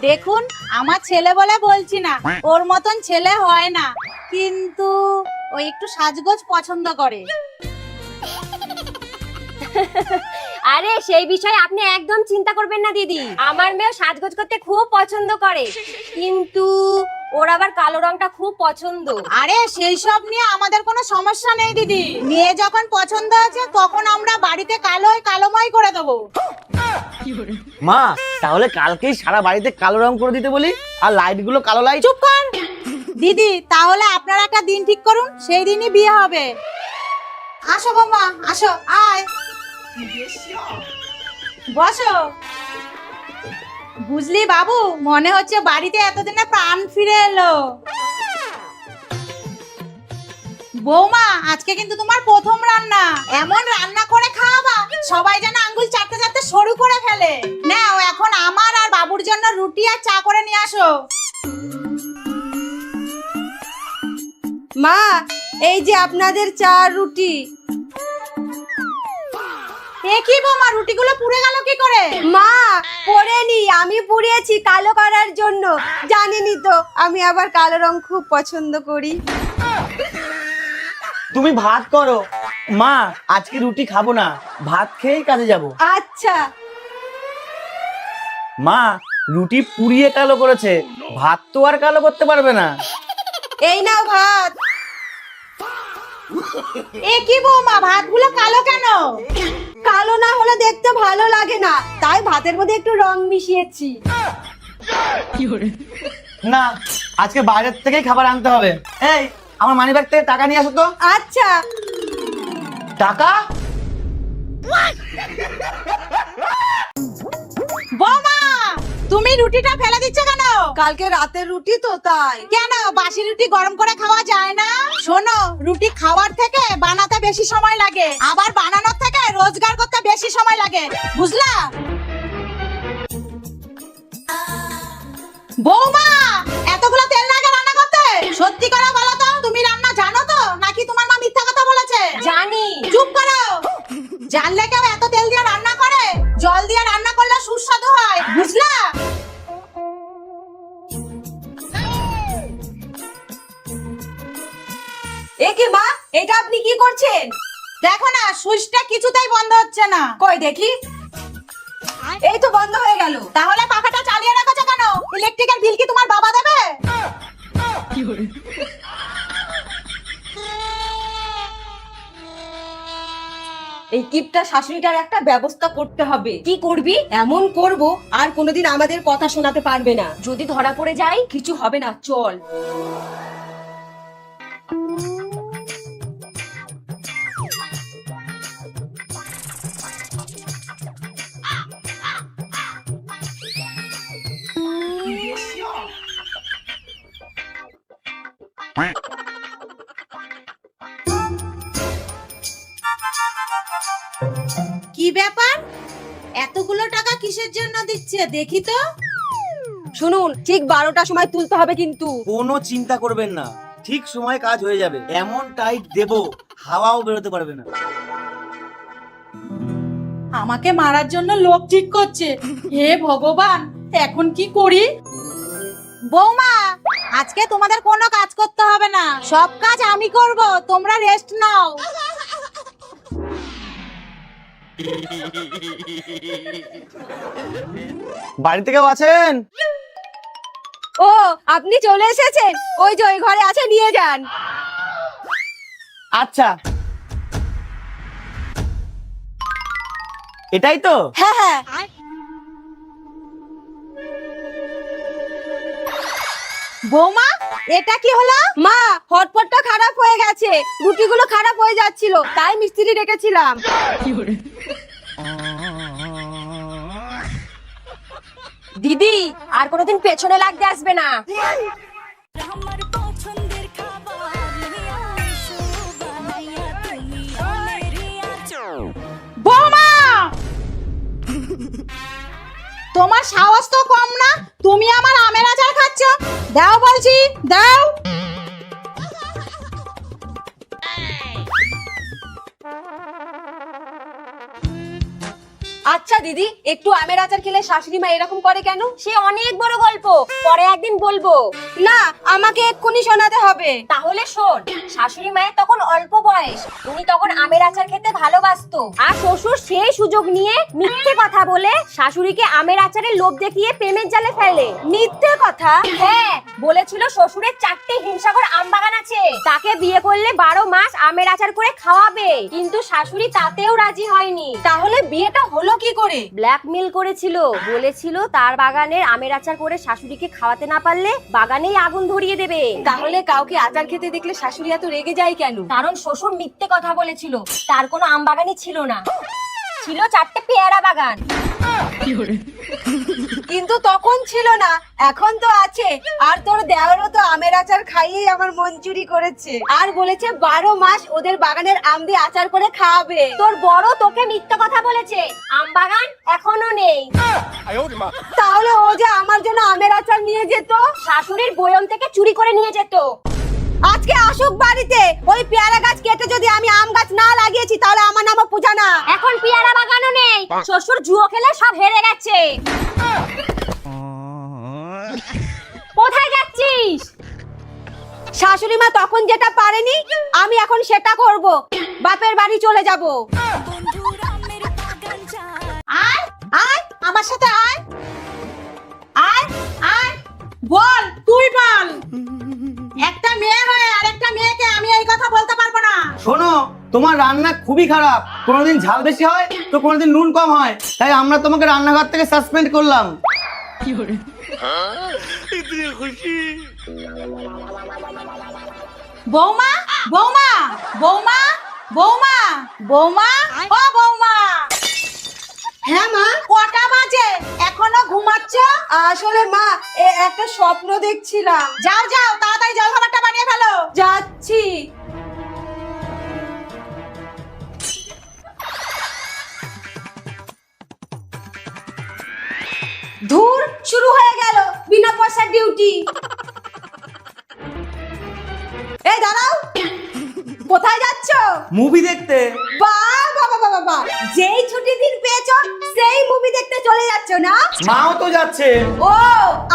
দেখুন, আমার ছেলে বলে বলছি না, ওর মতন ছেলে হয় না, কিন্তু ও একটু সাজগোজ পছন্দ করে। আরে সেই বিষয়ে আপনি একদম চিন্তা করবেন না দিদি, আমার মেয়ে সাজগোজ করতে খুব পছন্দ করে, কিন্তু ওর আবার কালো রংটা খুব পছন্দ। আরে সেই সব নিয়ে আমাদের কোনো সমস্যা নেই দিদি, মেয়ে যখন পছন্দ আছে তখন আমরা বাড়িতে কালোময় করে দেবো। মা তাহলে কালকেই সারা বাড়িতে কালো রং করে দিতে বলি, আর লাইট গুলো কালো লাইট। চুপ কর দিদি, তাহলে আপনারা একটা দিন ঠিক করুন, সেই দিনই বিয়ে হবে। আসো বৌমা, আসো, আয় বসো। বুঝলি বাবু, মনে হচ্ছে বাড়িতে এতদিনে প্রাণ ফিরে এলো। বৌমা, আজকে কিন্তু তোমার প্রথম রান্না, এমন রান্না করে খাওয়াবা সবাই যেন আঙ্গুল চাটতে চাটতে সরু করে ফেলে। নাও এখন আমার আর বাবুর জন্য রুটি আর চা করে নিয়ে আসো। মা, এই যে আপনাদের চা রুটি। এ কি বৌমা, রুটিগুলো পুড়ে গেল কি করে? মা, পড়েনি, আমি পুড়িয়েছি কালো করার জন্য। জানেনই তো আমি আবার কালো রং খুব পছন্দ করি। তুমি ভাত করো মা, আজকে রুটি খাবো না, ভাত খেয়েই কাজে যাব। আচ্ছা। মা রুটি পুড়িয়ে কালো করেছে, ভাত তো আর কালো করতে পারবে না। এই নাও ভাত। এ কি বৌমা, ভাতগুলো কালো কেন? কালো না হলে দেখতে ভালো লাগে না, তাই ভাতের মধ্যে একটু রং মিশিয়েছি। না, আজকে বাইরের থেকেই খাবার আনতে হবে। এই আমার মানিব্যাগ থেকে টাকা নিয়ে আসো তো। আচ্ছা। টাকা? বৌমা, তুমি রুটিটা ফেলে দিচ্ছ কেন? কালকে রাতের রুটি তো, তাই। কেন, বাসি রুটি গরম করে খাওয়া যায় না? শোনো, রুটি খাওয়ার থেকে বানাতে বেশি সময় লাগে, আবার বানানোর থেকে রোজগার করতে বেশি সময় লাগে, বুঝলা? বৌমা, এতগুলো তেল লাগে রান্না করতে? সত্যি করে বলো তো, তুমি রান্না জানো তো নাকি তোমার মা মিথ্যা কথা বলেছে? জানি। চুপ করো। জানলে কেউ এত তেল দিয়ে রান্না করে? জল দিয়ে রান্না করলে সুস্বাদু হয়, বুঝলা? এ কি মা, এটা আপনি কি করছেন? দেখো না, সুইচটা কিছুতেই বন্ধ হচ্ছে না। কই দেখি। এই তো বন্ধ হয়ে গেল। তাহলে পাখাটা চালিয়ে রাখছো কেন? ইলেকট্রিকের বিল কি তোমার বাবা দেবে? এই কিপটা শাশুড়িটার একটা ব্যবস্থা করতে হবে। কি করবি? এমন করব আর কোনোদিন আমাদের কথা শোনাতে পারবে না। যদি ধরা পড়ে যায়? কিছু হবে না, চল। কি ব্যাপার, এতগুলো টাকা কিসের জন্য দিচ্ছে দেখি তো? শুনুন, ঠিক 12টার সময় তুলতে হবে কিন্তু। কোনো চিন্তা করবেন না, ঠিক সময় কাজ হয়ে যাবে। এমন টাইট দেবো হাওয়াও বেরোতে পারবে না। আমাকে মারার জন্য লোক ঠিক করছে। হে ভগবান, এখন কি করি? বৌমা, আজকে তোমাদের কোনো কাজ করতে হবে না, সব কাজ আমি করব, তোমরা রেস্ট নাও। বাড়িতে কেউ আছেন? ও, আপনি চলে এসেছেন? ওই যে ওই ঘরে আছে, নিয়ে যান। আচ্ছা, এটাই তো? হ্যাঁ হ্যাঁ। বৌমা, এটা কি হলো? মা, হটপটটা খারাপ হয়ে গেছে, রুটিগুলো খারাপ হয়ে যাচ্ছিল, তাই মিস্ত্রি রেখেছিলাম। দিদি, আর কোনোদিন পেছনে লাগতে আসবে না। বৌমা, তোমার সাহস তো কম না, তুমি আমার আমের আচার খাচ্ছ। দাও বলছি, দাও। আচ্ছা দিদি, একটু আমের আচার খেলে শাশুড়ি মা এরকম করে কেন? সে অনেক বড় গল্প, পরে একদিন বলবো। না, আমাকে এক্ষুনি শোনাতে হবে। তাহলে শোন, শাশুড়ি মায়ের তখন অল্প বয়স, উনি তখন আমের আচার খেতে ভালোবাসতো। আর শ্বশুর সেই সুযোগ নিয়ে মিথ্যে কথা বলে শাশুড়িকে আমের আচারের লোভ দেখিয়ে প্রেমের জালে ফেলে। মিথ্যে কথা? হ্যাঁ, বলেছিল শ্বশুরের 4টে হিমসাগর আম বাগান আছে, তাকে বিয়ে করলে 12 মাস আমের আচার করে খাওয়াবে। কিন্তু শাশুড়ি তাতেও রাজি হয়নি। তাহলে বিয়েটা হলো কি করে? ব্ল্যাকমেল করেছিল, বলেছিল তার বাগানের আমের আচার করে শাশুড়িকে খাওয়াতে না পারলে বাগানেই আগুন ধরিয়ে দেবে। তাহলে কাউকে আচার খেতে দেখলে শাশুড়ি এত রেগে যায় কেন? কারণ শ্বশুর মিথ্যে কথা বলেছিল, তার কোনো আম বাগানই ছিল না, ছিল 4টে পেয়ারা বাগান। কিন্তু তখন ছিল না, এখন তো আছে। আর তোর দেওরও তো আমের আচার খাইয়েই আমার মন চুরি করেছে, আর বলেছে 12 মাস ওদের বাগানের আম দিয়ে আচার করে খাওয়াবে। তোর বড় তোকে মিথ্যে কথা বলেছে, আম বাগান এখনো নেই। তাহলে ও যে আমার জন্য আমের আচার নিয়ে যেত, শাশুড়ির বয়ম থেকে চুরি করে নিয়ে যেত। আজকে আসুক বাড়িতে। ওই পেয়ারা গাছ কেটে যদি আমি আম গাছ না লাগিয়েছি, তাহলে আমার নামও পূজা না। এখন পেয়ারা বাগানও নেই, শ্বশুর জুয়ো খেলে সব হেরে গেছে। কোথায় যাচ্ছিস? শাশুড়ি মা তখন যেটা পারেনি, আমি এখন সেটা করব। বাপের বাড়ি চলে যাব। আয় আয় আমার সাথে আয় আয় আয়, বল তুই বল। একটা মেয়ে হয়ে আর একটা মেয়েকে আমি এই কথা বলতে পারবো না। শোনো, তোমার রান্না খুবই খারাপ, কোনোদিন ঝাল বেশি হয় তো কোনোদিন নুন কম হয়, তাই আমরা তোমাকে রান্নাঘর থেকে সাসপেন্ড করলাম। বৌমা বৌমা বৌমা বৌমা বৌমা, ও বৌমা। হ্যাঁ মা। কটা বাজে, এখনো ঘুমাচ্ছ? আসলে মা, একটা স্বপ্ন দেখছিলাম। যাও যাও, তাড়াতাড়ি জলখাবারটা বানিয়ে ফেলো। যাচ্ছি। ধুর, শুরু হয়ে গেল বিনা পয়সার ডিউটি। এই দাঁড়াও, কোথায় যাচ্ছ? মুভি দেখতে। বাহ বাবা বাবা বাহ, যেই ছুটি দিন পেয়েছো সেই মুভি দেখতে চলে যাচ্ছ না? মাও তো যাচ্ছে। ও,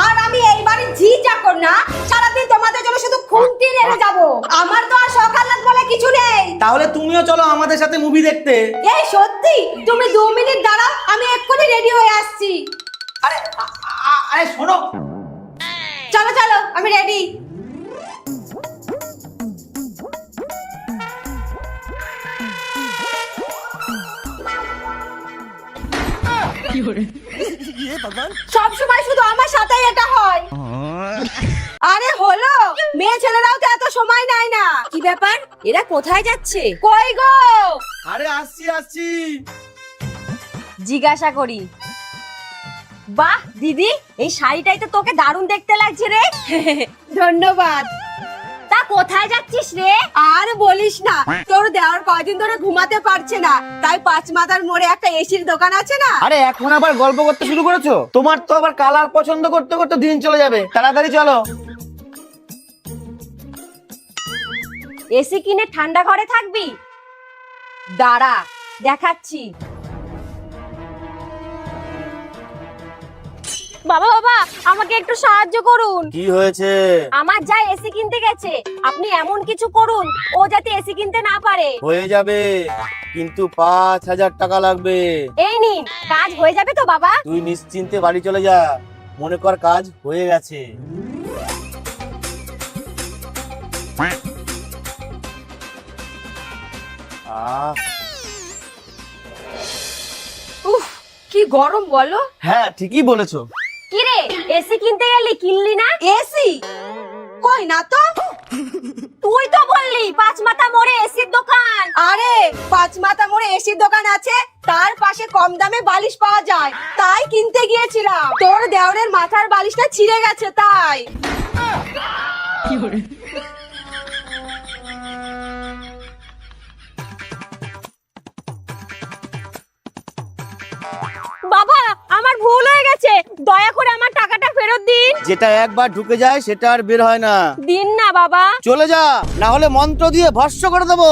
আর আমি এই বাড়ির ঝি চাকর না, সারাদিন তোমাদের জন্য শুধু খুঁটি রেড়ে যাব। আমার তো আর সকালাত বলে কিছু নেই। তাহলে তুমিও চলো আমাদের সাথে মুভি দেখতে। এই সত্যি? তুমি 2 মিনিট দাঁড়াও, আমি এক্ষুনি রেডি হয়ে আসছি। আরে আরে শোনো। চলো চলো, আমি রেডি। সব সময় শুধু আমার সাথেই এটা হয়। আরে হলো, মেয়ে ছেলেরাও তো এত সময় নেয় না। কি ব্যাপার, এরা কোথায় যাচ্ছে? কই গো? আরে আসছি আসছি। জিজ্ঞাসা করি। বাহ দিদি, এই শাড়িটাই তো তোকে দারুণ দেখতে লাগছে রে। ধন্যবাদ। তা কোথায় যাচ্ছিস রে? আর বলিস না, তোর দেওয়ার কয়দিন ধরে ঘুমাতে পারছে না, তাই 5 মাথার মোড়ে একটা এসির দোকান আছে না। আরে এখন আবার গল্প করতে শুরু করেছো? তোমার তো আবার কালার পছন্দ করতে করতে দিন চলে যাবে, তাড়াতাড়ি চলো। এসি কিনে ঠান্ডা ঘরে থাকবি? দাঁড়া, দেখাচ্ছি। বাবা বাবা, আমাকে একটু সাহায্য করুন। কি হয়েছে? আমার যা এসি কিনতে গেছে, আপনি এমন কিছু করুন ও যাতে এসি কিনতে না পারে। হয়ে যাবে, কিন্তু 5,000 টাকা লাগবে। এই নিন, কাজ হয়ে যাবে তো বাবা? তুই নিশ্চিন্তে বাড়ি চলে যা, মনে কর কাজ হয়ে গেছে। উফ, কি গরম বলো। হ্যাঁ ঠিকই বলেছো। কি রে, এসি কিনতে গেলি, কিনলি না? এসি কই না তো। তুই তো বললি 5 মাথা মোড়ে এসির দোকান। আরে 5 মাথা মোড়ে এসির দোকান আছে, তার পাশে কম দামে বালিশ পাওয়া যায়, তাই কিনতে গিয়েছিলাম। তোর দেওরের মাথার বালিশটা ছিঁড়ে গেছে তাই। বাবা, আমার ভুল হয়ে গেছে, দয়া করে আমার টাকাটা ফেরত দিন। যেটা একবার ঢুকে যায় সেটা আর বের হয় না। দিন না বাবা। চলে যা, না হলে মন্ত্র দিয়ে ভস্ম করে দেবো।